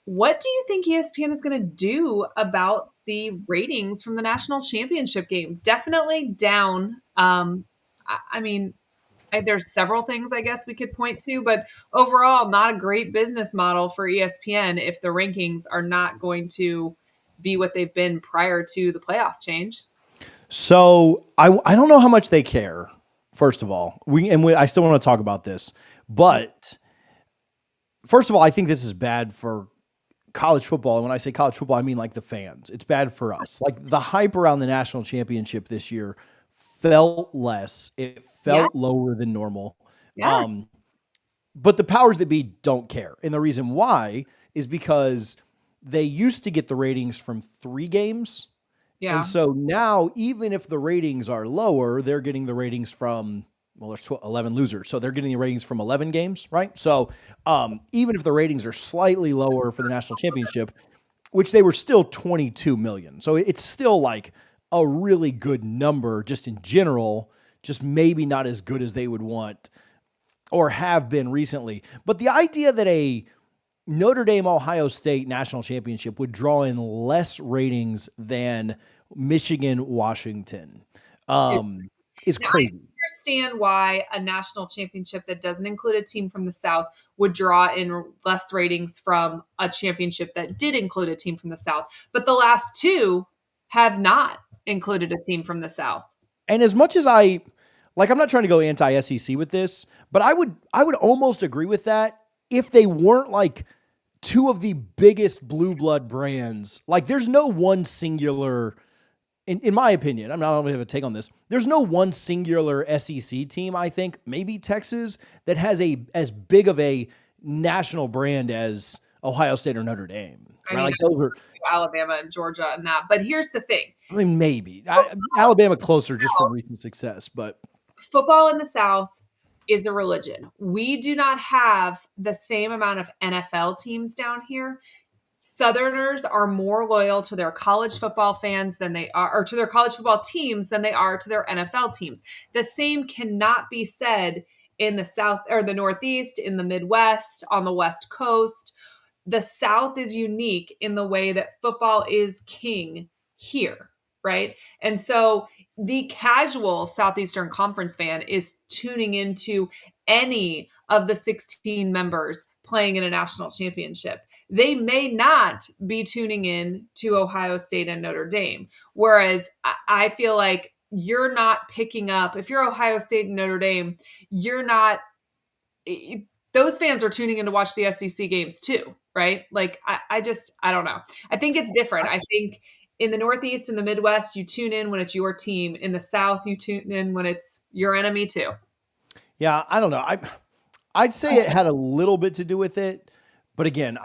what do you think ESPN is going to do about the ratings from the national championship game? Definitely down. I mean, there's several things I guess we could point to, but overall, not a great business model for ESPN if the rankings are not going to be what they've been prior to the playoff change. So I don't know how much they care. First of all, I still want to talk about this, but first of all, I think this is bad for college football. And when I say college football, I mean like the fans. It's bad for us. Like the hype around the national championship this year felt less. It Yeah, felt lower than normal. yeah, Um, but the powers that be don't care. And the reason why is because they used to get the ratings from 3 games. And yeah. so now, even if the ratings are lower, they're getting the ratings from, well, there's 11 losers. So they're getting the ratings from 11 games, right? So even if the ratings are slightly lower for the national championship, which they were still 22 million. So it's still like a really good number just in general, just maybe not as good as they would want or have been recently. But the idea that a Notre Dame Ohio State national championship would draw in less ratings than Michigan Washington is Now, I crazy. understand why a national championship that doesn't include a team from the South would draw in less ratings from a championship that did include a team from the South, but the last two have not included a team from the South. And as much as I'm not trying to go anti SEC with this, but I would almost agree with that if they weren't like two of the biggest blue blood brands. Like there's no one singular in my opinion, I'm not going to have a take on this. There's no one singular SEC team, I think, maybe Texas, that has as big of a national brand as Ohio State or Notre Dame. I Right? mean, Like those are, Alabama and Georgia and that. But here's the thing. I mean, maybe Alabama closer just from recent success, but Football in the South is a religion. We do not have the same amount of NFL teams down here. Southerners are more loyal to their college football fans than they are, or to their college football teams than they are to their NFL teams. The same cannot be said in the South or the Northeast, in the Midwest, on the West Coast. The South is unique in the way that football is king here, right? And so the casual Southeastern Conference fan is tuning into any of the 16 members playing in a national championship. They may not be tuning in to Ohio State and Notre Dame. Whereas I feel like you're not picking up, if you're Ohio State and Notre Dame, you're not, those fans are tuning in to watch the SEC games too, right? Like, I don't know. I think it's different. I think in the Northeast and the Midwest, you tune in when it's your team. In the South, you tune in when it's your enemy too. yeah, I don't know. I'd say it had a little bit to do with it, but again,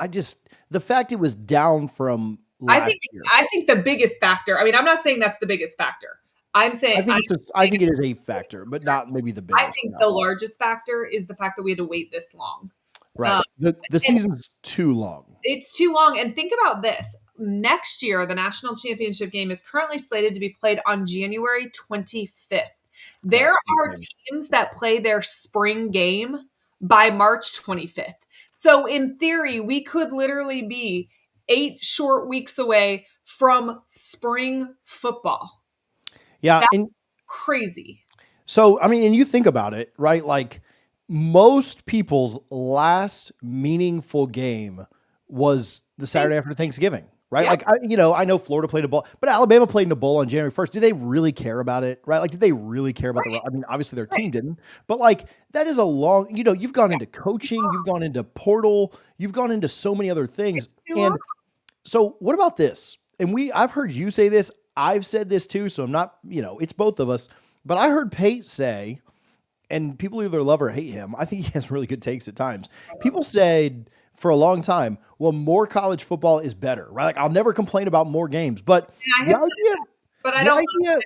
the fact it was down from I last think year. I think the biggest factor. I mean, I'm not saying that's the biggest factor. I'm saying I think it is a factor, but not maybe the I biggest. think No. the largest factor is the fact that we had to wait this long. Right. Um, The and season's too long. it's too long. And think about this. Next year, the national championship game is currently slated to be played on January 25th. There Right. are teams that play their spring game by March 25th. So, in theory, we could literally be 8 short weeks away from spring football. Yeah, That's and crazy. so I mean, and you think about it, right? Like most people's last meaningful game was the Saturday after Thanksgiving, right? Yeah. Like I know Florida played a bowl, but Alabama played in a bowl on January 1st. Do they really care about it, right? Like, did they really care about Right. I mean, obviously their Right. team didn't, but like that is a long, you've gone into coaching, you've gone into portal, you've gone into so many other things. Too long. And so what about this? And I've heard you say this. I've said this too. So I'm not, it's both of us. But I heard Pate say, and people either love or hate him. I think he has really good takes at times. People said for a long time, well, more college football is better, right? Like I'll never complain about more games, but And I the have said idea, that, but I the don't. idea,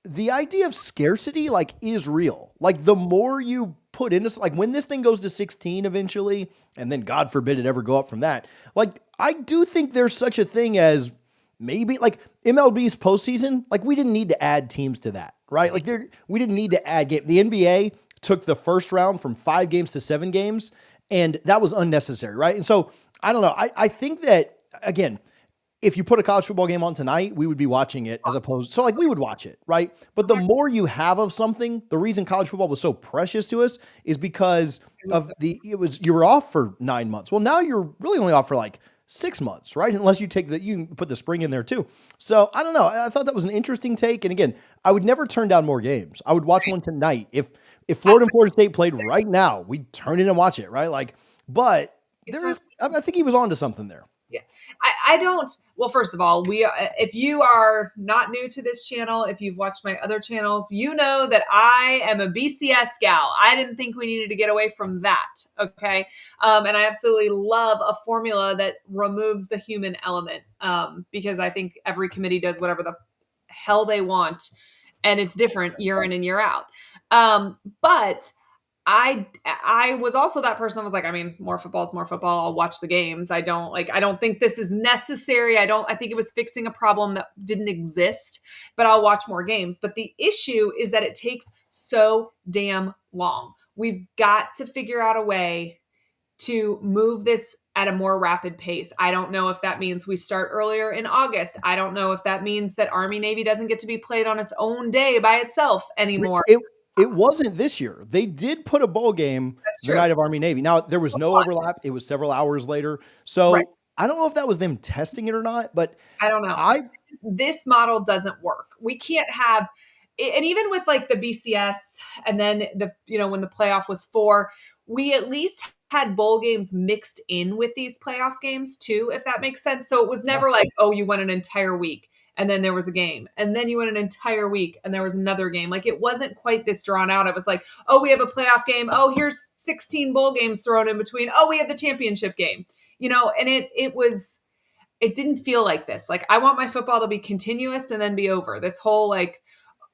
the idea of scarcity, like, is real. Like the more you put into, like when this thing goes to 16 eventually, and then God forbid it ever go up from that. Like I do think there's such a thing as maybe like MLB's postseason. Like we didn't need to add teams to that, right? Like we didn't need to add game. The NBA took the first round from 5 games to 7 games, and that was unnecessary, right? And so I don't know. I think that, again, if you put a college football game on tonight, we would be watching it as opposed. So like we would watch it, right? But the more you have of something, the reason college football was so precious to us is because It was of so you were off for 9 months. Well, now you're really only off for like 6 months, right? Unless you take you can put the spring in there too. So I don't know. I thought that was an interesting take. And again, I would never turn down more games. I would watch one tonight. If Florida and Florida State played right now, we'd turn in and watch it, right? Like, but it's there so is, I think he was on to something there. Yeah. I don't, well, first of all, if you are not new to this channel, if you've watched my other channels, you know that I am a BCS gal. I didn't think we needed to get away from that. Okay. And I absolutely love a formula that removes the human element. Because I think every committee does whatever the hell they want, and it's different year in and year out. But I was also that person that was like, I mean, more football is more football. I'll watch the games. I don't think this is necessary. I think it was fixing a problem that didn't exist, but I'll watch more games. But the issue is that it takes so damn long. We've got to figure out a way to move this at a more rapid pace. I don't know if that means we start earlier in August. I don't know if that means that Army Navy doesn't get to be played on its own day by itself Which anymore. it wasn't this year. They did put a bowl game That's the true. night of Army Navy. Now there was no overlap. It was several hours later. Right. So I don't know if that was them testing it or not, but I don't know. I This model doesn't work. We can't have, and even with like the BCS and then when the playoff was 4, we at least had bowl games mixed in with these playoff games too, if that makes sense. So it was yeah, never like, oh, you went an entire week and then there was a game and then you went an entire week and there was another game. Like it wasn't quite this drawn out. It was like, oh, we have a playoff game. Oh, here's 16 bowl games thrown in between. Oh, we have the championship game, and it didn't feel like this. Like I want my football to be continuous and then be over. This whole like,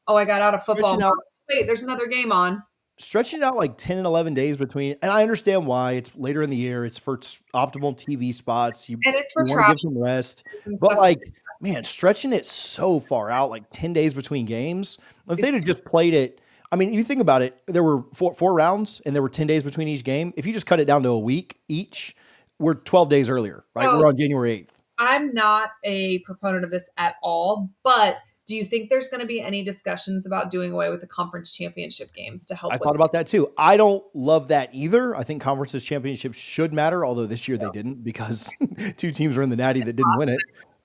oh, I got out of football. stretching out Wait, there's another game on. stretching it out like 10 and 11 days between, and I understand why. It's later in the year. It's for optimal TV spots. And it's for You want to travel give some rest, and but stuff. like, man, stretching it so far out, like 10 days between games. If they'd have just played it, I mean, you think about it, there were four rounds and there were 10 days between each game. If you just cut it down to a week each, we're 12 days earlier, right? So We're on January 8th. I'm not a proponent of this at all, but do you think there's going to be any discussions about doing away with the conference championship games to help I with thought about that too. I don't love that either. I think conferences championships should matter, although this year they didn't because two teams were in the Natty that didn't win it.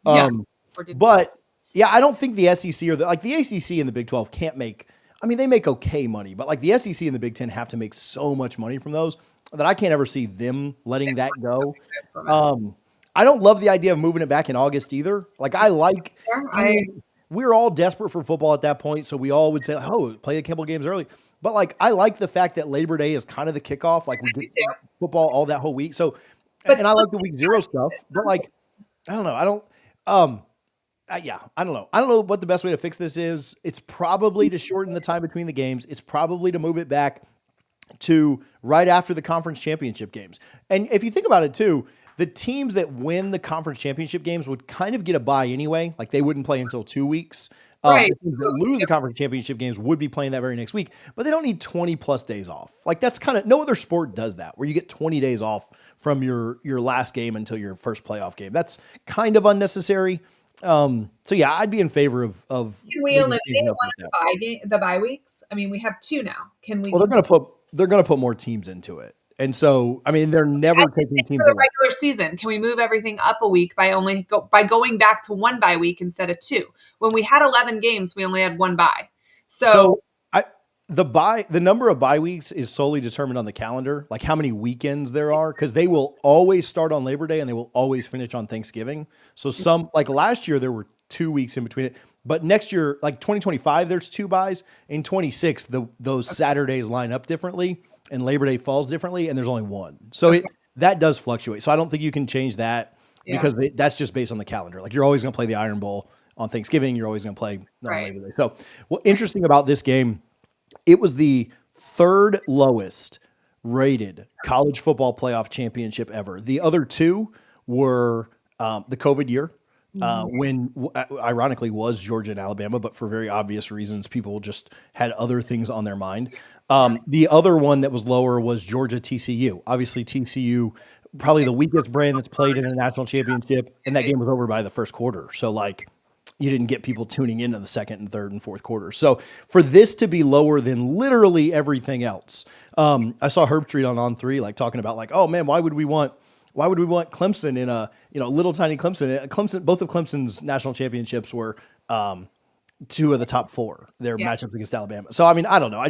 yeah, Um, or did but yeah, I don't think the SEC or the ACC and the Big 12 can't make. I mean, they make okay money, but like the SEC and the Big 10 have to make so much money from those that I can't ever see them letting that go. from it? I don't love the idea of moving it back in August either. Like Yeah, I mean, we're all desperate for football at that point, so we all would say, "Oh, play a couple games early." But like, I like the fact that Labor Day is kind of the kickoff. Like we me get too. football all that whole week. So, But and I still, like the week 0 stuff. But like, I don't know. I don't. Um, yeah, I don't know. I don't know what the best way to fix this is. It's probably to shorten the time between the games. It's probably to move it back to right after the conference championship games. And if you think about it too, the teams that win the conference championship games would kind of get a bye anyway. Like they wouldn't play until 2 weeks. right. The teams that lose the conference championship games would be playing that very next week, but they don't need 20 plus days off. Like that's kind of no other sport does that where you get 20 days off from your last game until your first playoff game. That's kind of unnecessary. So yeah, I'd be in favor of Can we maybe eliminate changing up one like of that. the bye weeks? I mean, we have 2 now. Can we? Well, they're gonna put more teams into it, and so I mean they're never taking teams For the away. regular season, can we move everything up a week by going back to 1 bye week instead of 2? When we had 11 games, we only had 1 bye. So So I the number of bye weeks is solely determined on the calendar, like how many weekends there are, because they will always start on Labor Day and they will always finish on Thanksgiving. So some like last year there were 2 weeks in between it, but next year, like 2025, there's 2 buys. In 26, those Saturdays line up differently and Labor Day falls differently, and there's only one. So that does fluctuate. So I don't think you can change that yeah, because that's just based on the calendar. Like you're always going to play the Iron Bowl on Thanksgiving. You're always going to play on right. Labor Day. So what interesting about this game, it was the third lowest rated college football playoff championship ever. The other two were the COVID year, when ironically was Georgia and Alabama, but for very obvious reasons, people just had other things on their mind. Yeah. The other one that was lower was Georgia TCU. Obviously, TCU probably the weakest brand that's played in a national championship, and that game was over by the first quarter. So like, you didn't get people tuning into the second and third and fourth quarter. So for this to be lower than literally everything else, I saw Herb Street on three like talking about like, oh man, why would we want Clemson in a little tiny Clemson? Clemson, both of Clemson's national championships were two of the top four. Their Yeah. matchups against Alabama. So I mean, I don't know.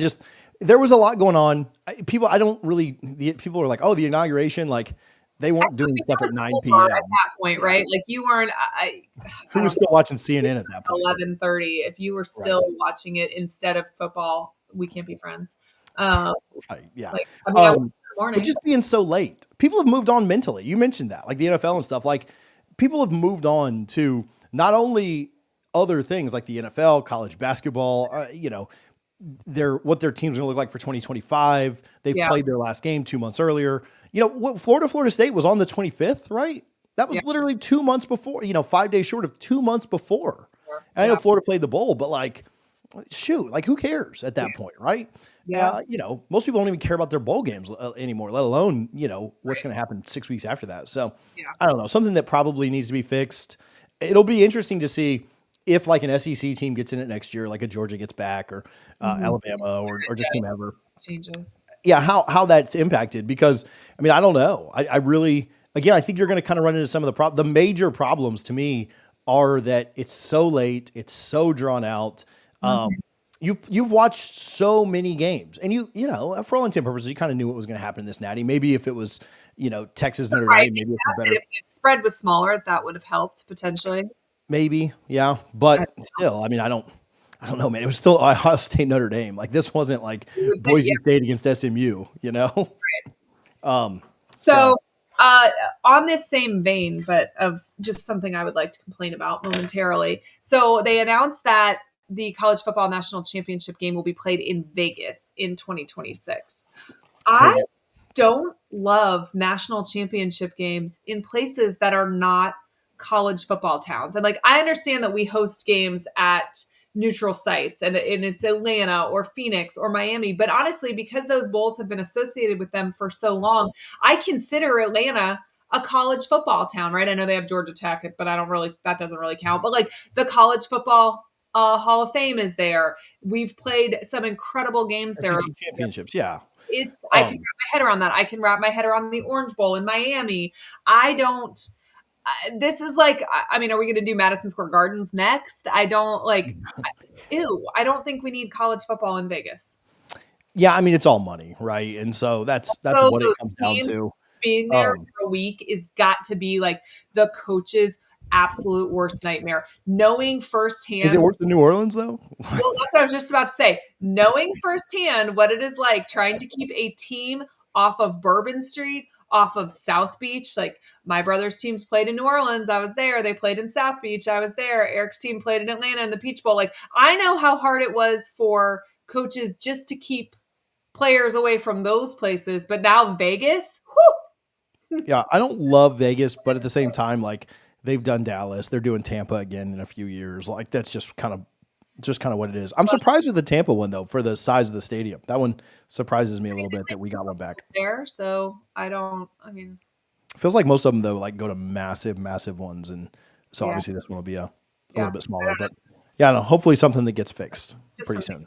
There was a lot going on. People are like, oh, the inauguration, like they I weren't thought doing that stuff at was 9 over at p.m. that point, Yeah. right? Like you weren't. Who I was don't still know. watching CNN at that point? 11:30. If you were Right. still watching it instead of football, we can't be friends. Um, Right. Yeah. like I mean, I watched Um, it in the but morning. just being so late, people have moved on mentally. You mentioned that, like the NFL and stuff. Like people have moved on to not only other things like the NFL, college basketball, what their team's going to look like for 2025. They've Yeah, played their last game 2 months earlier. What Florida State was on the 25th, right? That yeah, was literally 2 months before, 5 days short of 2 months before. And I know yeah, Florida played the bowl, but like, shoot, like who cares at yeah, that point, right? yeah. Most people don't even care about their bowl games anymore, let alone, what's Right. going to happen 6 weeks after that. So Yeah. I don't know, something that probably needs to be fixed. It'll be interesting to see if like an SEC team gets in it next year, like a Georgia gets back or Mhm. Alabama or just whomever. Changes. Yeah. How that's impacted, because I mean, I don't know. I really, again, I think you're going to kind of run into some of the major problems to me are that it's so late. It's so drawn out. Mhm. You've watched so many games, and for all intent and purposes, you kind of knew what was going to happen in this natty. Maybe if it was, Texas Notre Right. Dame, maybe it's a That's better, it. If the spread was smaller, that would have helped potentially. maybe, yeah. I But still, I mean, I don't know, man. It was still Ohio State Notre Dame. Like this wasn't like you would think, yeah. Boise State against SMU, Um, So, so uh, on this same vein, but of just something I would like to complain about momentarily. So, they announced that the college football national championship game will be played in Vegas in 2026. I hate it. don't love national championship games in places that are not college football towns. And like, I understand that we host games at neutral sites and it's Atlanta or Phoenix or Miami. But honestly, because those bowls have been associated with them for so long, I consider Atlanta a college football town, right? I know they have Georgia Tech, but that doesn't really count. But like the college football Hall of Fame is there. We've played some incredible games there. SEC championships, yeah. I can wrap Um, my head around that. I can wrap my head around the Orange Bowl in Miami. I don't. This is like, I mean, are we going to do Madison Square Gardens next? I don't like. Ew. I don't think we need college football in Vegas. yeah, I mean it's all money, right? And so that's So what it those comes down teams to. being there Um, for a week is got to be like the coach's absolute worst nightmare. Knowing is it firsthand. worse than New Orleans though? Well, that's what I was just about to say. Knowing firsthand what it is like trying to keep a team off of Bourbon Street, off of South Beach. Like my brother's teams played in New Orleans. I was there. They played in South Beach. I was there. Eric's team played in Atlanta in the Peach Bowl. Like I know how hard it was for coaches just to keep players away from those places. But now Vegas, whew, Yeah, I don't love Vegas, but at the same time, like they've done Dallas, they're doing Tampa again in a few years. Like that's just kind of what it is. I'm surprised with the Tampa one though for the size of the stadium. That one surprises me a little bit that we got one back. there. So I don't, I mean, Feels like most of them though like go to massive, massive ones, and so yeah, obviously this one will be a yeah. little bit smaller. But yeah, no, hopefully something that gets fixed Just pretty something soon.